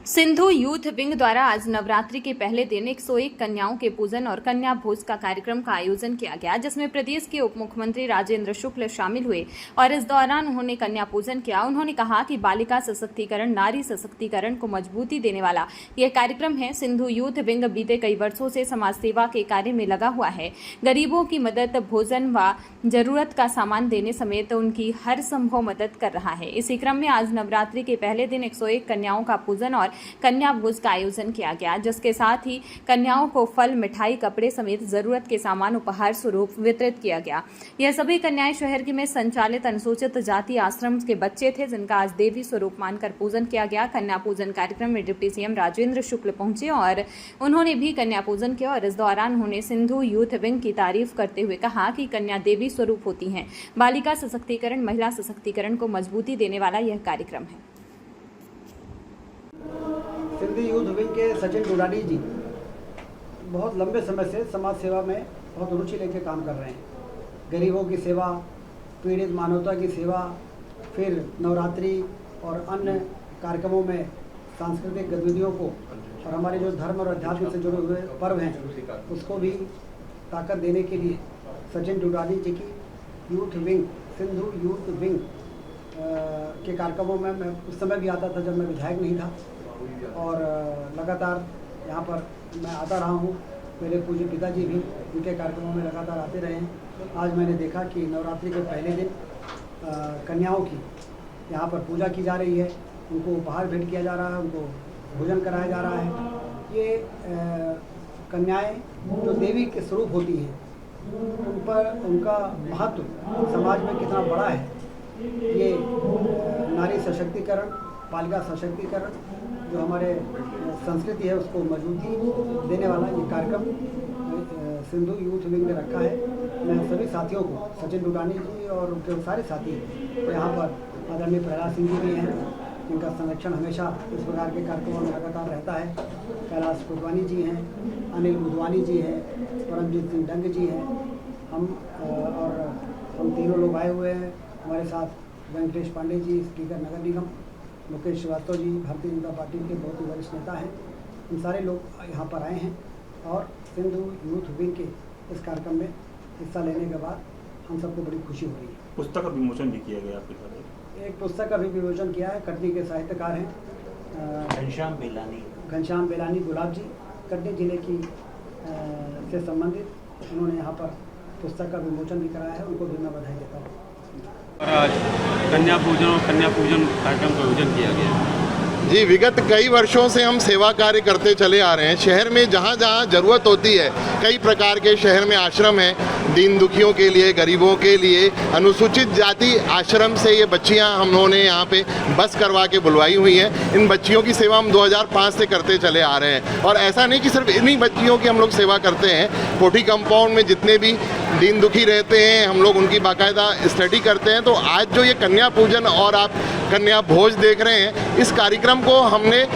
Sindhu youth wing द्वारा आज नवरात्रि के पहले दिन 101 कन्याओं के पूजन और कन्या भोज का कार्यक्रम का आयोजन किया गया, जिसमें प्रदेश के उप मुख्यमंत्री राजेंद्र शुक्ल शामिल हुए और इस दौरान उन्होंने कन्या पूजन किया। उन्होंने कहा कि बालिका सशक्तिकरण, नारी सशक्तिकरण को मजबूती देने वाला यह कार्यक्रम है। सिंधु यूथ विंग बीते कई वर्षों से समाज सेवा के कार्य में लगा हुआ है। गरीबों की मदद, भोजन व जरूरत का सामान देने समेत उनकी हर संभव मदद कर रहा है। इसी क्रम में आज नवरात्रि के पहले दिन 101 कन्याओं का पूजन और कन्या भोज का आयोजन किया गया, जिसके साथ ही कन्याओं को फल, मिठाई, कपड़े समेत जरूरत के सामान उपहार स्वरूप वितरित किया गया। यह सभी कन्याएं शहर के में संचालित अनुसूचित जाति आश्रम के बच्चे थे, जिनका आज देवी स्वरूप मानकर पूजन किया गया। कन्या पूजन कार्यक्रम में डिप्टी सीएम राजेंद्र शुक्ल पहुंचे और उन्होंने भी कन्या पूजन किया और इस दौरान उन्होंने सिंधु यूथ विंग की तारीफ करते हुए कहा कि कन्या देवी स्वरूप होती हैं। बालिका सशक्तिकरण, महिला सशक्तिकरण को मजबूती देने वाला यह कार्यक्रम है। सिंधु यूथ विंग के सचिन डुडानी जी बहुत लंबे समय से समाज सेवा में बहुत रुचि लेकर काम कर रहे हैं। गरीबों की सेवा, पीड़ित मानवता की सेवा, फिर नवरात्रि और अन्य कार्यक्रमों में सांस्कृतिक गतिविधियों को और हमारे जो धर्म और अध्यात्म से जुड़े हुए पर्व हैं उसको भी ताकत देने के लिए सचिन डुडानी जी की youth wing, Sindhu youth wing के कार्यक्रमों में मैं उस समय भी आता था जब मैं विधायक नहीं था और लगातार यहाँ पर मैं आता रहा हूँ। मेरे पूज्य पिताजी भी उनके कार्यक्रमों में लगातार आते रहे हैं। आज मैंने देखा कि नवरात्रि के पहले दिन कन्याओं की यहाँ पर पूजा की जा रही है, उनको उपहार भेंट किया जा रहा है, उनको भोजन कराया जा रहा है। ये कन्याएं जो देवी के स्वरूप होती हैं, उन पर उनका महत्व समाज में कितना बड़ा है, ये नारी सशक्तिकरण, बालिका सशक्तिकरण जो हमारे संस्कृति है उसको मजबूती देने वाला ये कार्यक्रम सिंधु यूथ विंग ने रखा है। मैं सभी साथियों को, सचिन डुडानी जी और उनके सारे साथी यहाँ पर आदरणीय प्रहलाद सिंह जी भी हैं, जिनका संरक्षण हमेशा इस प्रकार के कार्यक्रमों में लगातार रहता है। कैलाश कुटवानी जी हैं, अनिल बुधवानी जी हैं, परमजीत सिंह डंग जी हैं। हम तीनों लोग आए हुए हैं। हमारे साथ वेंकटेश पांडे जी, स्पीकर नगर निगम, मुकेश श्रीवास्तव जी भारतीय जनता पार्टी के बहुत ही वरिष्ठ नेता हैं। इन सारे लोग यहाँ पर आए हैं और सिंधु यूथ विंग के इस कार्यक्रम में हिस्सा लेने के बाद हम सबको बड़ी खुशी हो रही है। पुस्तक का विमोचन भी किया गया आपके साथ? एक पुस्तक का भी विमोचन किया है। कटनी के साहित्यकार हैं घनश्याम बेलानी गुलाब जी, कटनी जिले की से संबंधित, उन्होंने यहाँ पर पुस्तक का विमोचन भी कराया है। उनको भी मैं बधाई देता हूँ। और आज कन्या पूजन कार्यक्रम का आयोजन किया गया। जी, विगत कई वर्षों से हम सेवा कार्य करते चले आ रहे हैं। शहर में जहाँ जहाँ ज़रूरत होती है, कई प्रकार के शहर में आश्रम हैं, दीन दुखियों के लिए, गरीबों के लिए। अनुसूचित जाति आश्रम से ये बच्चियाँ हमने यहाँ पे बस करवा के बुलवाई हुई हैं। इन बच्चियों की सेवा हम 2005 से करते चले आ रहे हैं और ऐसा नहीं कि सिर्फ इन्हीं बच्चियों की हम लोग सेवा करते हैं। कोठी कंपाउंड में जितने भी दीन दुखी रहते हैं, हम लोग उनकी बाकायदा स्टडी करते हैं। तो आज जो ये कन्या पूजन और आप कन्या भोज देख रहे हैं, इस कार्यक्रम को हमने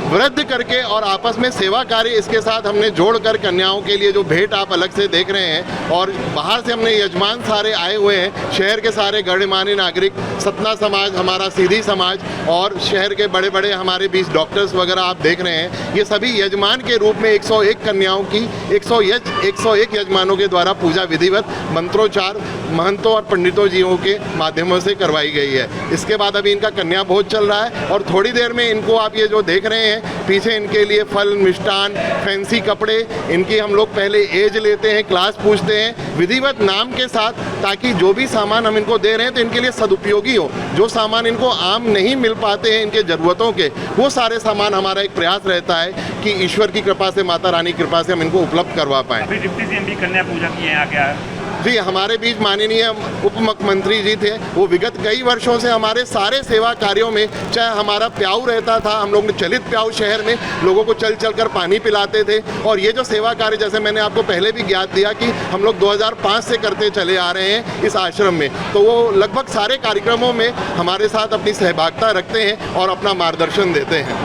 वृद्ध करके और आपस में सेवा कार्य इसके साथ हमने जोड़कर कन्याओं के लिए जो भेंट आप अलग से देख रहे हैं, और बाहर से हमने यजमान सारे आए हुए हैं, शहर के सारे गणमान्य नागरिक, सतना समाज, हमारा सीधी समाज और शहर के बड़े बड़े हमारे 20 डॉक्टर्स वगैरह आप देख रहे हैं। ये सभी यजमान के रूप में 101 कन्याओं की 101 यजमानों के द्वारा पूजा विधिवत मंत्रोच्चार महंतों और पंडितों जीवों के माध्यमों से करवाई गई है। इसके बाद अभी इनका कन्या भोज चल रहा है और थोड़ी देर में इनको आप ये जो देख रहे हैं पीछे, इनके लिए फल, मिष्ठान, फैंसी कपड़े, इनकी हम लोग पहले एज लेते हैं, क्लास पूछते हैं विधिवत नाम के साथ, ताकि जो भी सामान हम इनको दे रहे हैं तो इनके लिए सदुपयोगी हो। जो सामान इनको आम नहीं मिल पाते हैं इनके ज़रूरतों के, वो सारे सामान हमारा एक प्रयास रहता है कि ईश्वर की कृपा से, माता रानी की कृपा से हम इनको उपलब्ध करवा पाएँ। अभी डिप्टी सीएम भी कन्या पूजा किए हैं आगे। जी, हमारे बीच माननीय उप मुख्यमंत्री जी थे, वो विगत कई वर्षों से हमारे सारे सेवा कार्यों में, चाहे हमारा प्याऊ रहता था, हम लोग ने चलित प्याऊ शहर में लोगों को चल चल कर पानी पिलाते थे, और ये जो सेवा कार्य, जैसे मैंने आपको पहले भी ज्ञात दिया कि हम लोग 2005 से करते चले आ रहे हैं इस आश्रम में, तो वो लगभग सारे कार्यक्रमों में हमारे साथ अपनी सहभागिता रखते हैं और अपना मार्गदर्शन देते हैं।